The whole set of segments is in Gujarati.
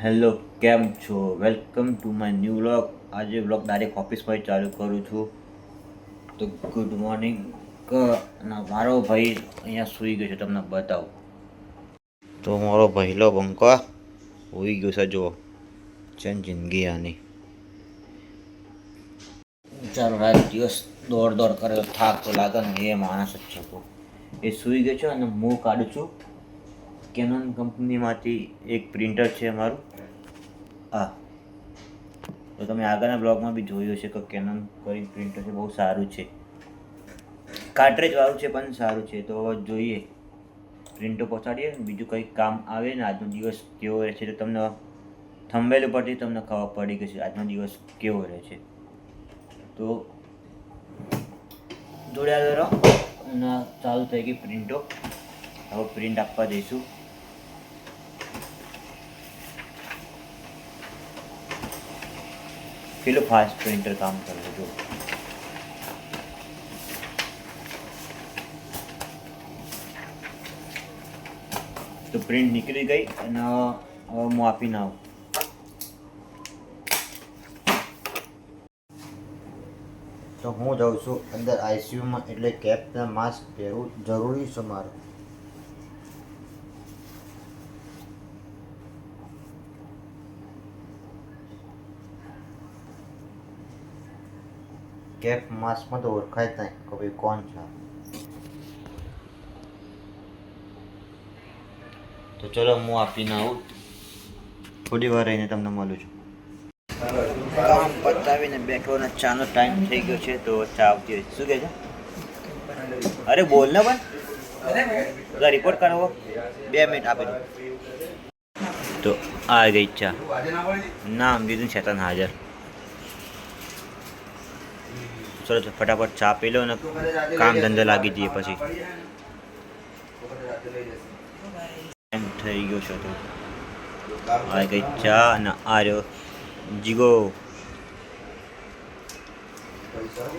હેલો, કેમ છો? Welcome to my new vlog. આજે વ્લોગ ડાયરેક્ટ ઓફિસમાં ચાલુ કરું છું. તો ગુડ મોર્નિંગ. અને મારો ભાઈ અહીંયા સૂઈ ગયો છે, તમને બતાવું. તો મારો પહેલો બંકા સૂઈ ગયો છે, જુઓ. છે જિંદગી આની. ચાલો, રાત દિવસ દોડ કરે, થાક તો લાગે ને, એ માણસ જ છે. એ સૂઈ ગયો છે અને હું કાઢું છું કેનોન કંપનીમાંથી એક પ્રિન્ટર છે મારું. હા, તો તમે આગળના બ્લોગમાં બી જોયું હશે કે કેનન કરી પ્રિન્ટર છે, બહુ સારું છે. કાર્ટ્રેજવાળું છે પણ સારું છે. તો જોઈએ પ્રિન્ટો પહોંચાડીએ, બીજું કંઈક કામ આવે ને આજનો દિવસ કેવો રહે છે તો તમને થંબનેલ ઉપરથી તમને ખબર પડી ગઈ છે આજનો દિવસ કેવો રહે છે. તો જોડ્યા રહો. અને ચાલુ થઈ ગઈ પ્રિન્ટો. હવે પ્રિન્ટ આપવા જઈશું. કેટલું ફાસ્ટ પ્રિન્ટર કામ કરે જો. તો પ્રિન્ટ નીકળી ગઈ અને હવે હું આપીને આવું. તો હું જાઉં છું અંદર આઈસીયુમાં, એટલે કેપના માસ્ક પહેરવું જરૂરી છે મારે. કેપ માસ્કમાં તો ઓળખાય જ નહીં કે ભાઈ કોણ છે. તો ચલો હું આપીને આવું. થોડી વાર રહીને તમને મળું છું. કામ પતાવીને બેઠો ને ચાનો ટાઈમ થઈ ગયો છે, તો ચા આવતી હોય. શું કહે છે? અરે બોલ ને પણ. બધા રિપોર્ટ કરવો. 2 મિનિટ આપી દો. તો આ ગઈ ચા. નામ દીધું શેતાન હાજર. ચલો ફટાફટ ચા પી લો ને કામ ધંધે લાગી જઈએ પછી. એમ થઈ ગયો છે તો આ ગઈ ચા અને આ રહ્યો જીગો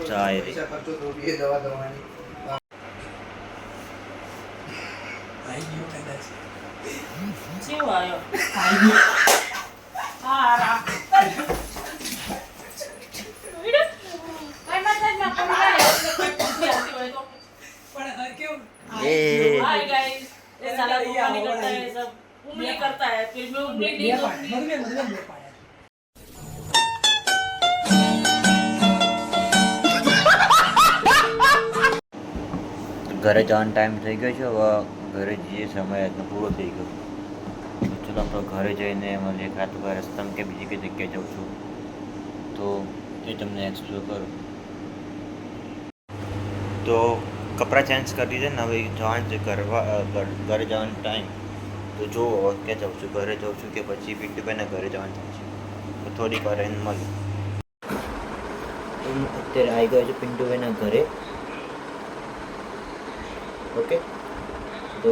ચા. हाय गाइस, ये साला नहीं करता है, सब उंगली करता है, फिर मैं उंगली नहीं करती। ઘરે જવાનો ટાઈમ થઈ ગયો છે. હવે ઘરે જઈએ, સમય આજનો પૂરો થઈ ગયો. ચલો આપણે ઘરે જઈને મળીએ. કાં તો રસ્તામાં કે બીજી કઈ જગ્યાએ જાઉં છું તો એ તમને એક્સપ્લોર કરું. તો કપડાં ચેન્જ કરી દીધા ને, હવે જવાનું છે ઘરે જવાનો ટાઈમ. તો જો ક્યાં જાઉં છું, ઘરે જાઉં છું કે પછી પિન્ટુભાઈના ઘરે જવાનું થાય છે. તો થોડીક વાર એને મળું. અત્યારે આવી ગયો છે પિન્ટુભાઈના ઘરે. ઓકે, તો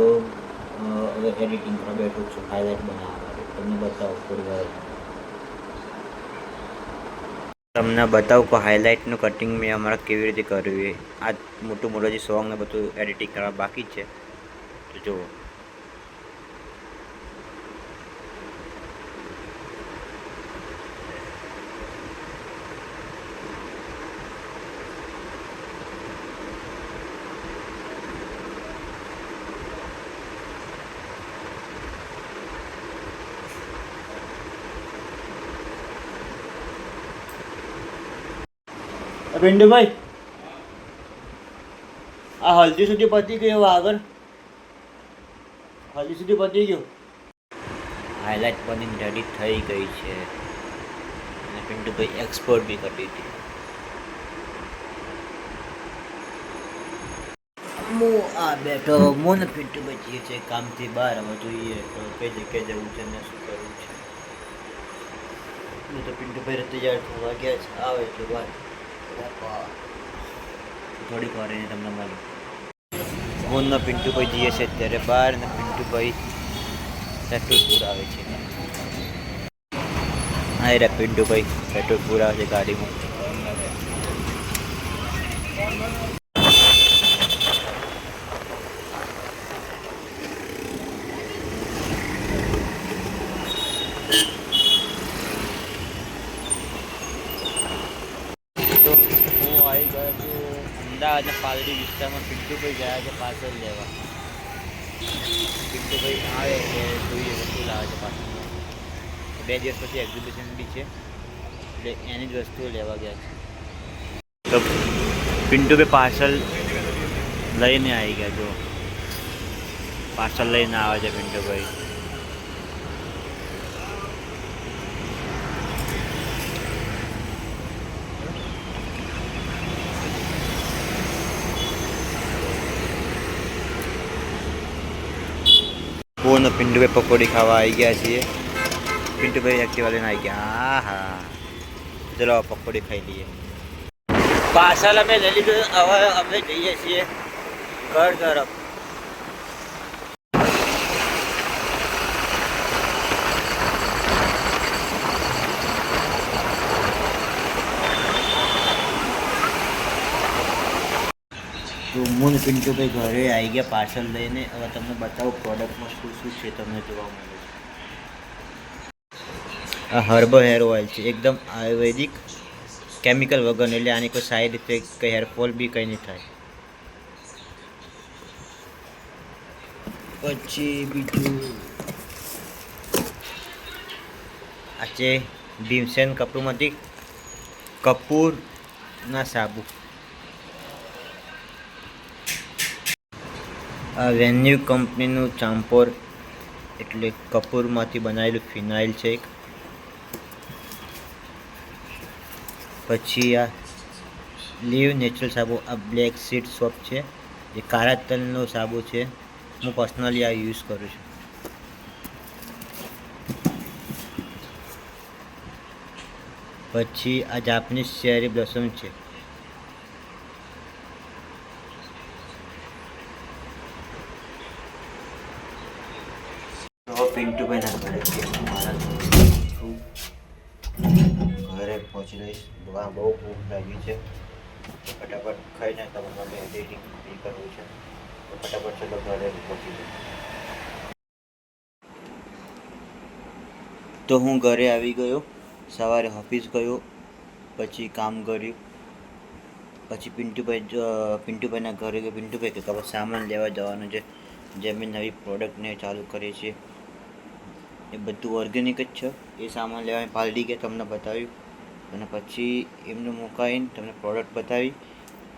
હવે એડિટિંગ કરવા બેઠો છું, હાઇલાઇટ બનાવવા માટે. તમને બતાવું થોડી વાર. તમને બતાવું કે હાઇલાઇટનું કટિંગ મેં અમારા કેવી રીતે કર્યું એ. આ મોટું જે સોંગ ને બધું એડિટિંગ કરવા બાકી જ છે. તો જુઓ. પિન્ટુભાઈ, આ હલ્દી સુધી પતી ગયું. આગળ હલ્દી સુધી પતી ગયું. હાઇલાઇટ બની રેડી થઈ ગઈ છે અને પિન્ટુભાઈ એક્સપોર્ટ બી કરી દીધી. હું આ બેઠો, હું ને પિન્ટુભાઈ જઈએ છે કામથી બહાર. હવે જોઈએ તો કઈ જગ્યાએ જવું છે ને શું કરવું છે. હું તો પિન્ટુભાઈ તૈયાર થવા ગયા છે, આવે એટલે વાત. થોડીક વાર એને તમને મળ્યું. હું ને પિન્ટુભાઈ જઈએ છે અત્યારે બહાર, ને પિન્ટુભાઈ પેટ્રોલ પુરાવે છે. હા, રે પિન્ટુભાઈ પેટ્રોલ પુરાવે છે ગાડીમાં. આજે પાલડી વિસ્તારમાં પિન્ટુભાઈ ગયા છે પાર્સલ લેવા. પિન્ટુભાઈ આવે કે જોઈએ વસ્તુ લાવે છે પાર્સલમાં. 2 દિવસ પછી એક્ઝિબિશન બી છે એટલે એની જ વસ્તુઓ લેવા ગયા છે. તો પિન્ટુભાઈ પાર્સલ લઈને આવી ગયા. જો પાર્સલ લઈને આવે છે પિન્ટુભાઈ. પૂર્ણ પિન્ટુભાઈ પકોડી ખાવા આવી ગયા છીએ. પિન્ટુભાઈ એક્ટિવા લઈને આવી ગયા. હા ચલો પકોડી ખાઈ લઈએ. પાર્સલ અમે લઈ લીધું. હવે અમે જઈએ છીએ ઘર તરફ. તો હું ને પિન્ટુભાઈ ઘરે આવી ગયા પાર્સલ લઈને. હવે તમને બતાવું પ્રોડક્ટમાં શું શું છે તમને જોવા મળે છે. આ હર્બલ હેર ઓઇલ છે, એકદમ આયુર્વેદિક, કેમિકલ વગર, એટલે આની કોઈ સાઈડ ઇફેક્ટ કંઈ હેરફોલ બી કંઈ નહીં થાય. પછી બીજું આ છે ભીમસેન કપૂરમાંથી કપૂરના સાબુ. આ વેન્યુ કંપનીનું ચામ્પોર એટલે કપૂરમાંથી બનાવેલું ફિનાઇલ છે એક. પછી આ લીવ નેચરલ સાબુ. આ બ્લેક સીડ સોપ છે, એ કાળા તલનો સાબુ છે. હું પર્સનલી આ યુઝ કરું છું. પછી આ જાપનીઝ ચેરી બ્લોસમ છે. પિન્ટુભાઈના ઘરે ઘરે પહોંચી રહીશ. બહુ ભૂખ લાગી છે. ફટાફટ ખાઈને તમારે એડિટિંગ બી કરવું છે. તો ફટાફટ ચલો ઘરે પહોંચી જાય. તો હું ઘરે આવી ગયો. સવારે ઓફિસ ગયો, પછી કામ કર્યું. પછી પિન્ટુભાઈના ઘરે ગયો. પિન્ટુભાઈ કે ખબર સામાન લેવા જવાનું છે, જે અમે નવી પ્રોડક્ટને ચાલુ કરીએ છીએ. એ બધું ઓર્ગેનિક જ છે. એ સામાન લેવા પાલડી ગયા, તમને બતાવ્યું. અને પછી એમને મુકાઈને તમને પ્રોડક્ટ બતાવી.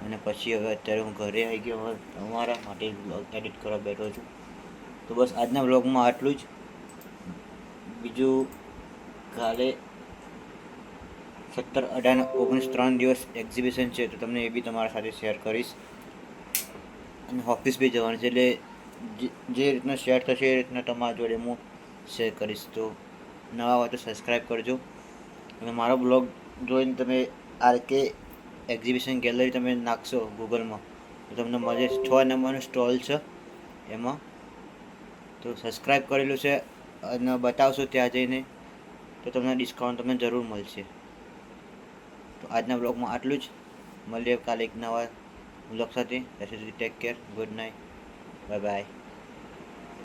અને પછી હવે અત્યારે હું ઘરે આવી ગયો. હવે તમારા માટે બ્લોગ એડિટ કરવા બેઠો છું. તો બસ આજના બ્લોગમાં આટલું જ. બીજું કાલે 17, 18, 19 3 દિવસ એક્ઝિબિશન છે, તો તમને એ બી તમારા સાથે શેર કરીશ. અને ઓફિસ બી જવાનું છે, એટલે જે રીતના શેર થશે એ રીતના તમારા જોડે હું શેર કરીશ. તો નવા હોય તો સબસ્ક્રાઈબ કરજો. અને મારો બ્લોગ જોઈને તમે આરકે એક્ઝિબિશન ગેલેરી તમે નાખશો ગૂગલમાં તો તમને મળે. 6 નંબરનું સ્ટોલ છે એમાં. તો સબસ્ક્રાઈબ કરેલું છે અને બતાવશો ત્યાં જઈને તો તમને ડિસ્કાઉન્ટ તમને જરૂર મળશે. તો આજના બ્લોગમાં આટલું જ. મળીએ કાલે એક નવા બ્લોગ સાથે. ત્યાં સુધી take care. Good night. Bye bye.